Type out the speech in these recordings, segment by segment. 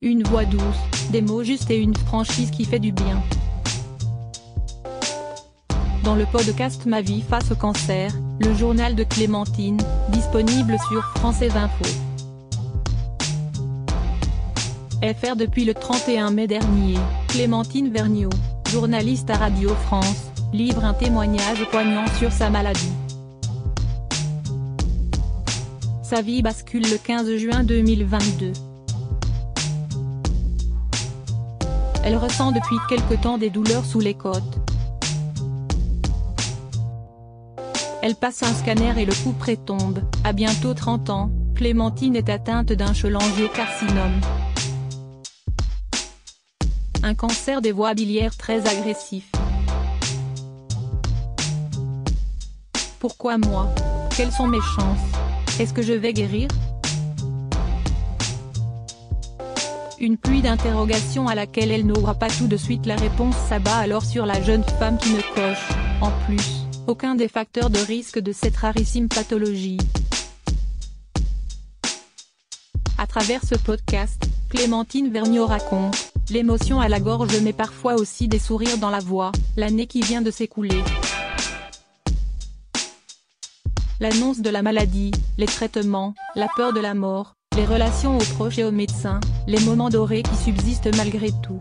Une voix douce, des mots justes et une franchise qui fait du bien. Dans le podcast Ma vie face au cancer, le journal de Clémentine, disponible sur France-Info. FR depuis le 31 mai dernier, Clémentine Vergniaud, journaliste à Radio France, livre un témoignage poignant sur sa maladie. Sa vie bascule le 15 juin 2022. Elle ressent depuis quelque temps des douleurs sous les côtes. Elle passe un scanner et le coup près tombe. À bientôt 30 ans, Clémentine est atteinte d'un cholangiocarcinome. Un cancer des voies biliaires très agressif. Pourquoi moi? Quelles sont mes chances? Est-ce que je vais guérir? Une pluie d'interrogations à laquelle elle n'aura pas tout de suite la réponse s'abat alors sur la jeune femme qui ne coche, en plus, aucun des facteurs de risque de cette rarissime pathologie. À travers ce podcast, Clémentine Vergniaud raconte, l'émotion à la gorge mais parfois aussi des sourires dans la voix, l'année qui vient de s'écouler. L'annonce de la maladie, les traitements, la peur de la mort, les relations aux proches et aux médecins, les moments dorés qui subsistent malgré tout.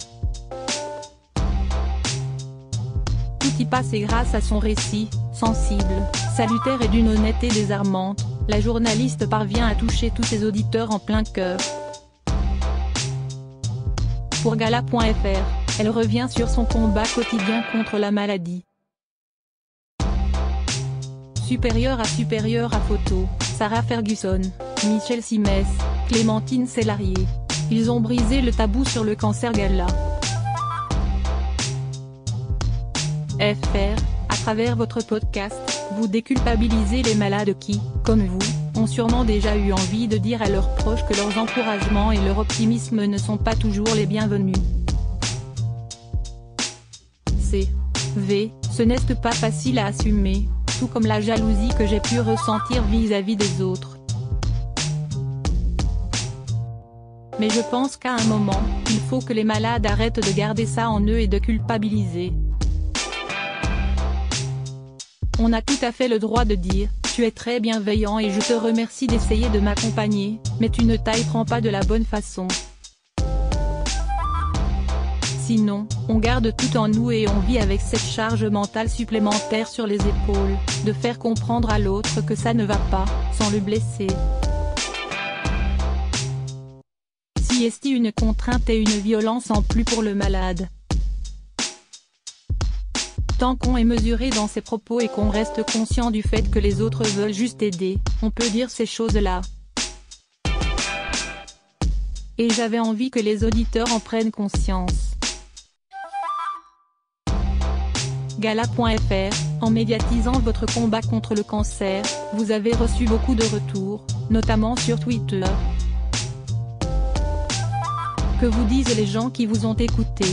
Tout y passe et grâce à son récit, sensible, salutaire et d'une honnêteté désarmante, la journaliste parvient à toucher tous ses auditeurs en plein cœur. Pour Gala.fr, elle revient sur son combat quotidien contre la maladie. Supérieure à photo, Sarah Ferguson, Michel Simès, Clémentine Célarié. Ils ont brisé le tabou sur le cancer. Gala. FR, à travers votre podcast, vous déculpabilisez les malades qui, comme vous, ont sûrement déjà eu envie de dire à leurs proches que leurs encouragements et leur optimisme ne sont pas toujours les bienvenus. Ce n'est pas facile à assumer, tout comme la jalousie que j'ai pu ressentir vis-à-vis des autres. Mais je pense qu'à un moment, il faut que les malades arrêtent de garder ça en eux et de culpabiliser. On a tout à fait le droit de dire, tu es très bienveillant et je te remercie d'essayer de m'accompagner, mais tu ne t'y prends pas de la bonne façon. Sinon, on garde tout en nous et on vit avec cette charge mentale supplémentaire sur les épaules, de faire comprendre à l'autre que ça ne va pas, sans le blesser. Si est une contrainte et une violence en plus pour le malade. Tant qu'on est mesuré dans ses propos et qu'on reste conscient du fait que les autres veulent juste aider, on peut dire ces choses-là. Et j'avais envie que les auditeurs en prennent conscience. Gala.fr, en médiatisant votre combat contre le cancer, vous avez reçu beaucoup de retours, notamment sur Twitter. Que vous disent les gens qui vous ont écouté?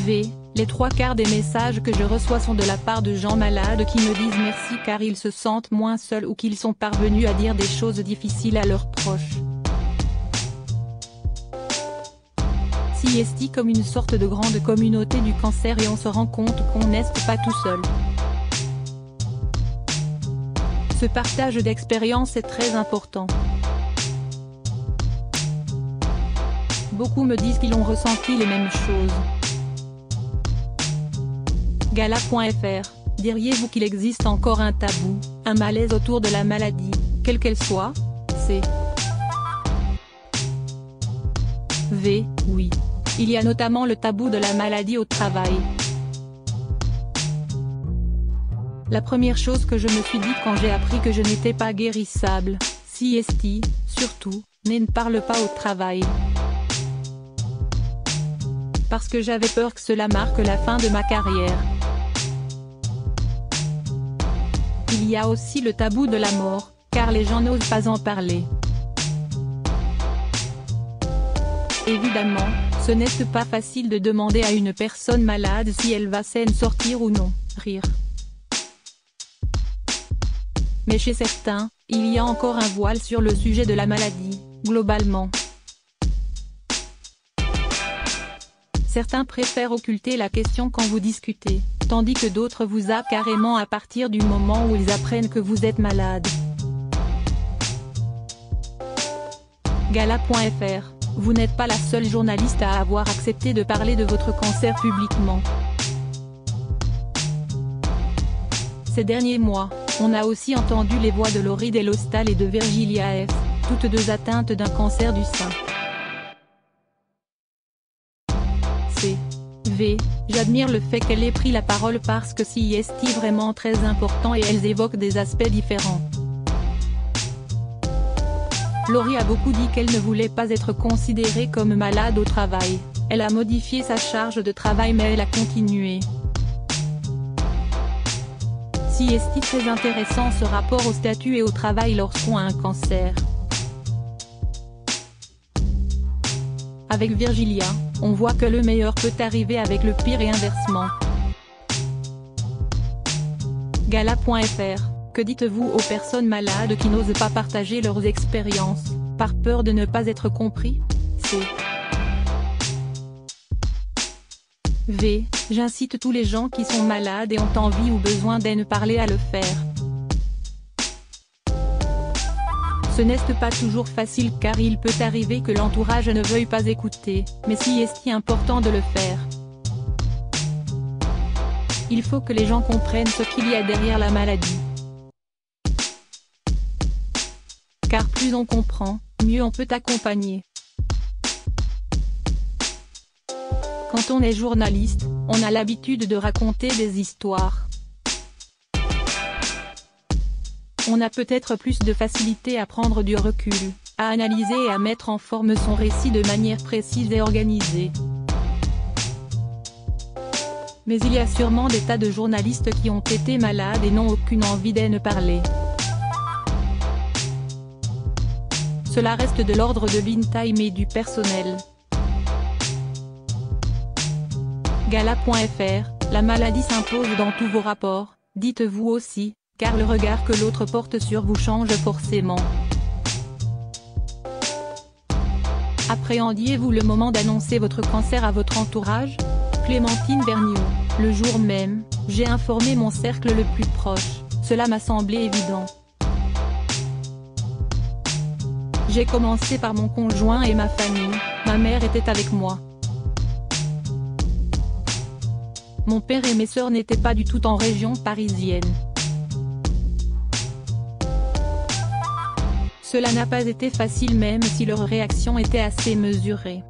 Les 3/4 des messages que je reçois sont de la part de gens malades qui me disent merci car ils se sentent moins seuls ou qu'ils sont parvenus à dire des choses difficiles à leurs proches. Si est comme une sorte de grande communauté du cancer et on se rend compte qu'on n'est pas tout seul. Ce partage d'expérience est très important. Beaucoup me disent qu'ils ont ressenti les mêmes choses. Gala.fr, diriez-vous qu'il existe encore un tabou, un malaise autour de la maladie, quelle qu'elle soit? Oui. Il y a notamment le tabou de la maladie au travail. La première chose que je me suis dit quand j'ai appris que je n'étais pas guérissable, surtout, ne parle pas au travail. Parce que j'avais peur que cela marque la fin de ma carrière. Il y a aussi le tabou de la mort, car les gens n'osent pas en parler. Évidemment, ce n'est pas facile de demander à une personne malade si elle va s'en sortir ou non. Mais chez certains, il y a encore un voile sur le sujet de la maladie, globalement. Certains préfèrent occulter la question quand vous discutez, tandis que d'autres vous zappent carrément à partir du moment où ils apprennent que vous êtes malade. Gala.fr, vous n'êtes pas la seule journaliste à avoir accepté de parler de votre cancer publiquement. Ces derniers mois, on a aussi entendu les voix de Laurie Delhostal et de Virgilia F., toutes deux atteintes d'un cancer du sein. J'admire le fait qu'elle ait pris la parole parce que c'est vraiment très important et elles évoquent des aspects différents. Laurie a beaucoup dit qu'elle ne voulait pas être considérée comme malade au travail. Elle a modifié sa charge de travail mais elle a continué. C'est très intéressant ce rapport au statut et au travail lorsqu'on a un cancer. Avec Virgilia, on voit que le meilleur peut arriver avec le pire et inversement. Gala.fr, que dites-vous aux personnes malades qui n'osent pas partager leurs expériences, par peur de ne pas être compris? J'incite tous les gens qui sont malades et ont envie ou besoin d'en parler à le faire. Ce n'est pas toujours facile car il peut arriver que l'entourage ne veuille pas écouter, mais c'est important de le faire. Il faut que les gens comprennent ce qu'il y a derrière la maladie. Car plus on comprend, mieux on peut accompagner. Quand on est journaliste, on a l'habitude de raconter des histoires. On a peut-être plus de facilité à prendre du recul, à analyser et à mettre en forme son récit de manière précise et organisée. Mais il y a sûrement des tas de journalistes qui ont été malades et n'ont aucune envie d'en parler. Cela reste de l'ordre de l'in-time et du personnel. Gala.fr, la maladie s'impose dans tous vos rapports, dites-vous aussi, car le regard que l'autre porte sur vous change forcément. Appréhendiez-vous le moment d'annoncer votre cancer à votre entourage? Clémentine Vergniaud, le jour même, j'ai informé mon cercle le plus proche, cela m'a semblé évident. J'ai commencé par mon conjoint et ma famille, ma mère était avec moi. Mon père et mes sœurs n'étaient pas du tout en région parisienne. Cela n'a pas été facile même si leur réaction était assez mesurée.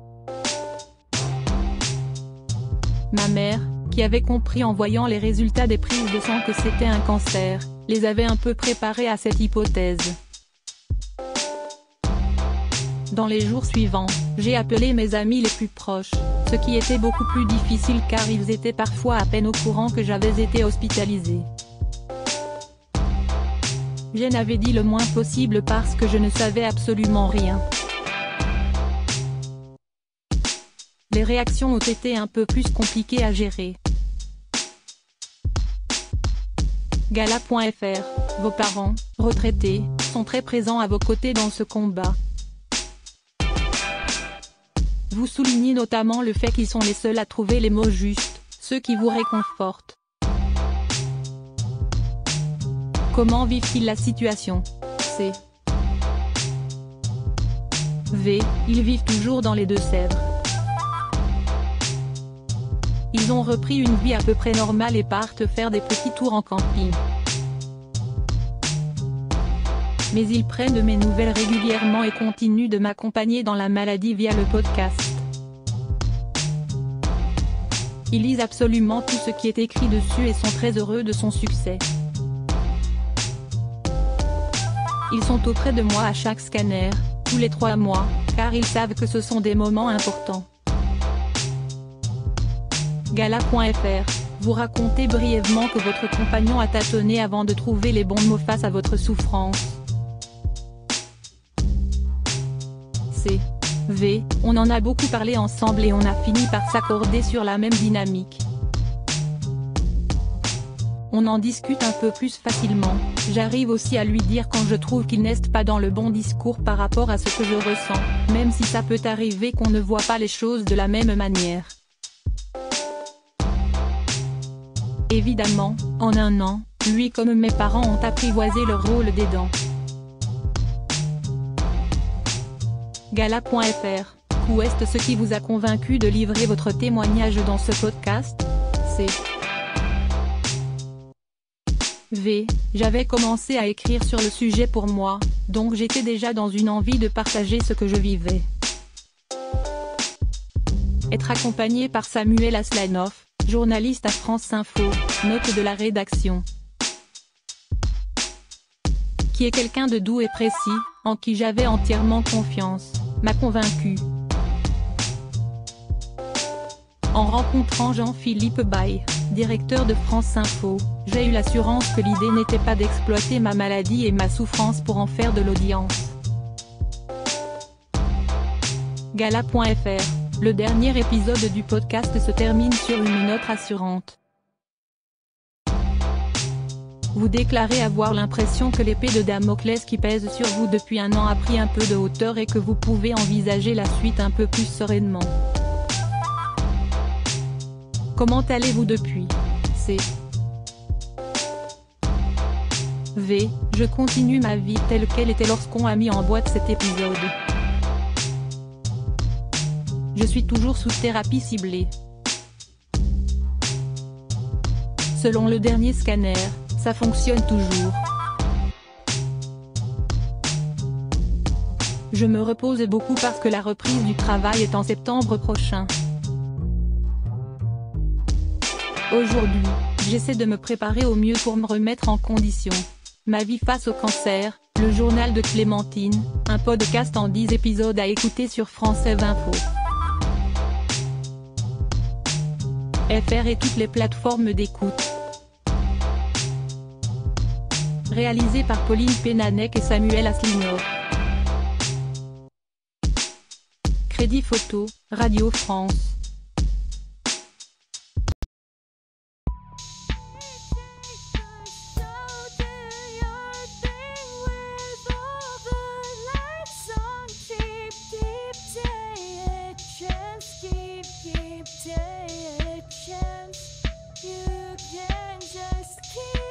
Ma mère, qui avait compris en voyant les résultats des prises de sang que c'était un cancer, les avait un peu préparés à cette hypothèse. Dans les jours suivants, j'ai appelé mes amis les plus proches, ce qui était beaucoup plus difficile car ils étaient parfois à peine au courant que j'avais été hospitalisée. J'en avais dit le moins possible parce que je ne savais absolument rien. Les réactions ont été un peu plus compliquées à gérer. Gala.fr, vos parents, retraités, sont très présents à vos côtés dans ce combat. Vous soulignez notamment le fait qu'ils sont les seuls à trouver les mots justes, ceux qui vous réconfortent. Comment vivent-ils la situation? Ils vivent toujours dans les Deux-Sèvres. Ils ont repris une vie à peu près normale et partent faire des petits tours en camping. Mais ils prennent de mes nouvelles régulièrement et continuent de m'accompagner dans la maladie via le podcast. Ils lisent absolument tout ce qui est écrit dessus et sont très heureux de son succès. Ils sont auprès de moi à chaque scanner, tous les 3 mois, car ils savent que ce sont des moments importants. Gala.fr, vous racontez brièvement que votre compagnon a tâtonné avant de trouver les bons mots face à votre souffrance. On en a beaucoup parlé ensemble et on a fini par s'accorder sur la même dynamique. on en discute un peu plus facilement. J'arrive aussi à lui dire quand je trouve qu'il n'est pas dans le bon discours par rapport à ce que je ressens, même si ça peut arriver qu'on ne voit pas les choses de la même manière. Évidemment, en un an, lui comme mes parents ont apprivoisé le rôle d'aidant. Gala.fr. Où est ce qui vous a convaincu de livrer votre témoignage dans ce podcast? J'avais commencé à écrire sur le sujet pour moi, donc j'étais déjà dans une envie de partager ce que je vivais. Être accompagné par Samuel Aslanoff, journaliste à France Info, note de la rédaction. Qui est quelqu'un de doux et précis, en qui j'avais entièrement confiance, m'a convaincu. En rencontrant Jean-Philippe Baye, directeur de France Info, j'ai eu l'assurance que l'idée n'était pas d'exploiter ma maladie et ma souffrance pour en faire de l'audience. Gala.fr. Le dernier épisode du podcast se termine sur une note rassurante. Vous déclarez avoir l'impression que l'épée de Damoclès qui pèse sur vous depuis un an a pris un peu de hauteur et que vous pouvez envisager la suite un peu plus sereinement. Comment allez-vous depuis? Je continue ma vie telle qu'elle était lorsqu'on a mis en boîte cet épisode. Je suis toujours sous thérapie ciblée. Selon le dernier scanner, ça fonctionne toujours. Je me repose beaucoup parce que la reprise du travail est en septembre prochain. Aujourd'hui, j'essaie de me préparer au mieux pour me remettre en condition. Ma vie face au cancer, le journal de Clémentine, un podcast en 10 épisodes à écouter sur France Info. FR et toutes les plateformes d'écoute. Réalisé par Pauline Pénanec et Samuel Aslanoff. Crédit photo, Radio France. Keep